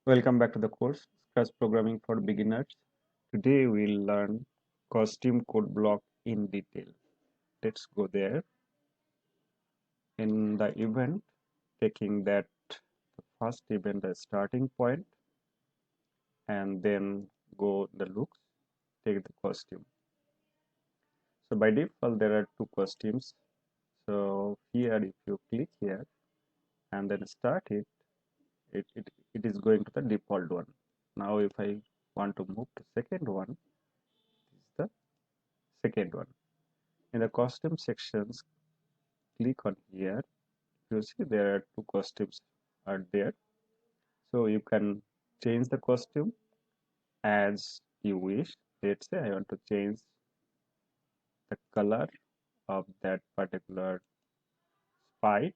Welcome back to the course Scratch Programming for Beginners. Today we'll learn costume code block in detail. Let's go there. In the event, taking that the first event the starting point and then go the looks, take the costume. So by default there are two costumes. So here if you click here and then start it, it is going to the default one. Now if I want to move to second one, this is the second one. In the costume sections, click on here. You see there are two costumes are there. So you can change the costume as you wish. Let's say I want to change the color of that particular sprite.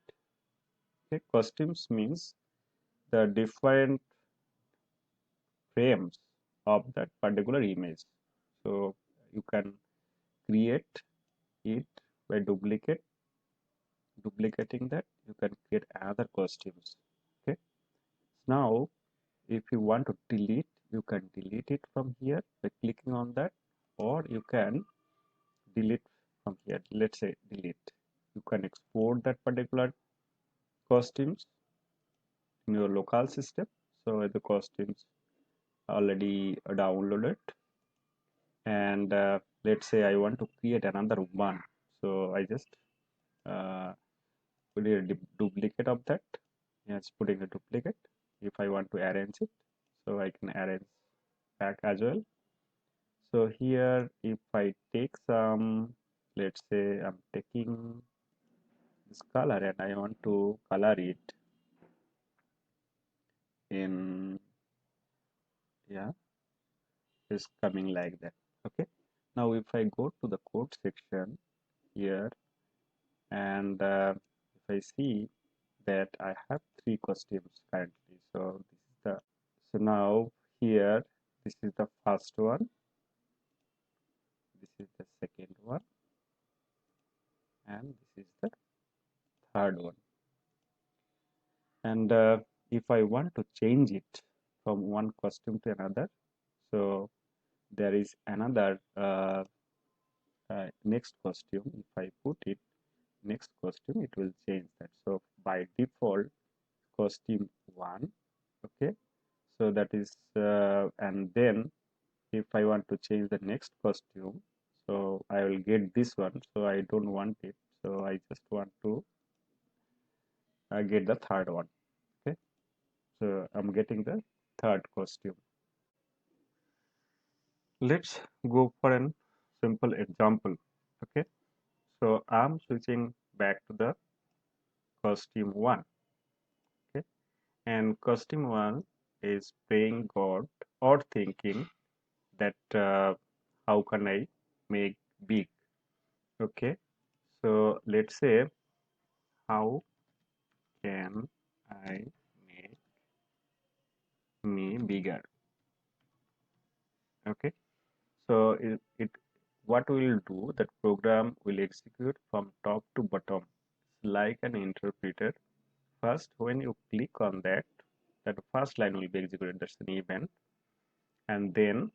Okay, costumes means the different frames of that particular image. So you can create it by duplicating that. You can create other costumes. Okay. Now if you want to delete, you can delete it from here by clicking on that, or you can delete from here. Let's say delete. You can export that particular costumes in your local system. So the costumes already downloaded, and let's say I want to create another one. So I just uh, put a duplicate of that. Yes, putting a duplicate. If I want to arrange it, so I can arrange back as well. So here if I take some, let's say I'm taking this color and I want to color it in, yeah, it's coming like that. Okay, now if I go to the code section here and if I see that I have three costumes currently, so this is the, so now here this is the first one, this is the second one, and this is the third one. And if I want to change it from one costume to another, so there is another next costume. If I put it next costume, it will change that. So by default costume 1, okay, so that is and then if I want to change the next costume, so I will get this one. So I don't want it, so I just want to get the third one. Okay, so I'm getting the third costume. Let's go for a simple example. Okay, so I'm switching back to the costume 1. Okay, and costume 1 is praying God or thinking that how can I make big. Okay, so let's say how can I make me bigger. Okay, so it what will do, that program will execute from top to bottom like an interpreter. First, when you click on that, that first line will be executed, that's an event, and then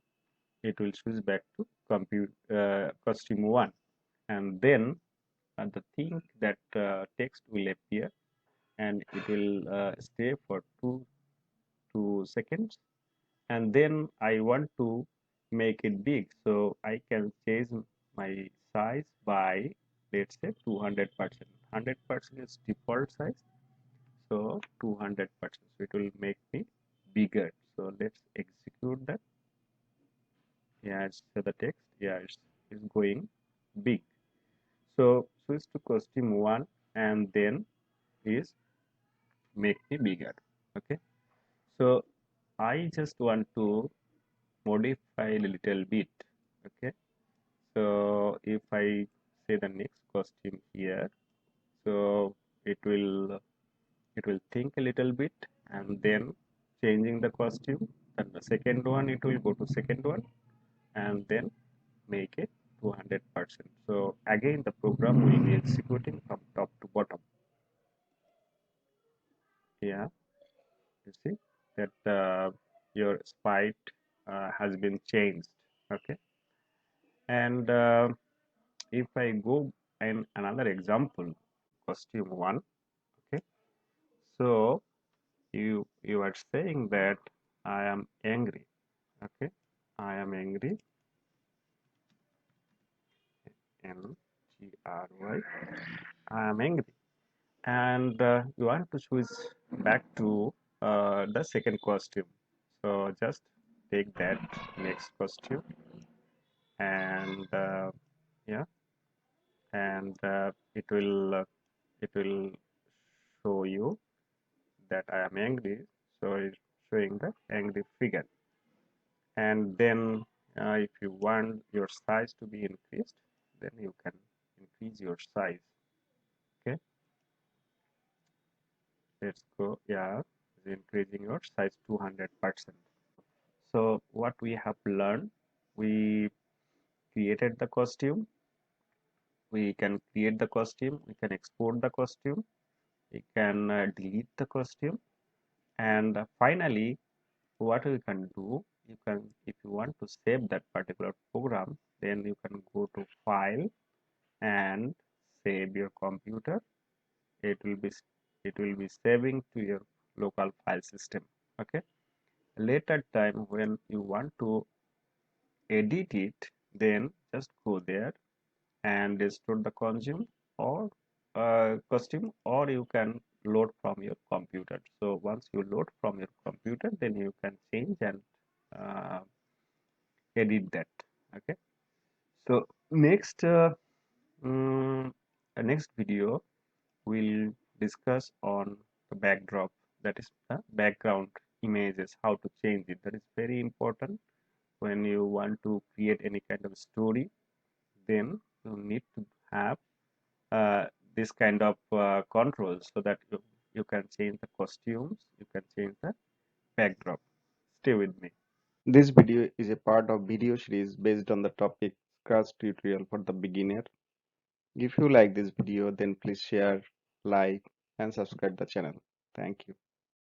it will switch back to compute costume 1, and then the thing that text will appear and it will stay for 2 seconds, and then I want to make it big, so I can change my size by, let's say, 200%. 100% is default size, so 200%, so it will make me bigger. So let's execute that. Yeah, so the text, yeah, it's going big. So switch to costume 1 and then is make me bigger. Okay, so I just want to modify a little bit. Okay, so if I say the next costume here, so it will think a little bit and then changing the costume, and the second one it will go to second one and then make it 200%. So again the program will be executing from top to bottom. Yeah, you see. that your sprite has been changed. Okay, and if I go in another example, costume one. Okay, so you are saying that I am angry. Okay, I am angry. N-G-R-Y. I am angry, and you want to switch back to the second costume. So just take that next costume, and yeah, and it will show you that I am angry. So it's showing the angry figure. And then if you want your size to be increased, then you can increase your size. Okay, let's go. Yeah, increasing your size 200%. So what we have learned, we created the costume, we can create the costume, we can export the costume, we can delete the costume, and finally what you can do, you can, if you want to save that particular program, then you can go to file and save your computer. it will be it will be saving to your local file system. Okay, later time when you want to edit it, then just go there and store the consume or costume, or you can load from your computer. So once you load from your computer, then you can change and uh, edit that. Okay, so next next video we'll discuss on the backdrop, that is the background images, how to change it. That is very important when you want to create any kind of story. Then you need to have uh, this kind of controls so that you can change the costumes, you can change the backdrop. Stay with me. This video is a part of video series based on the topic Scratch tutorial for the beginner. If you like this video, then please share, like, and subscribe the channel. Thank you.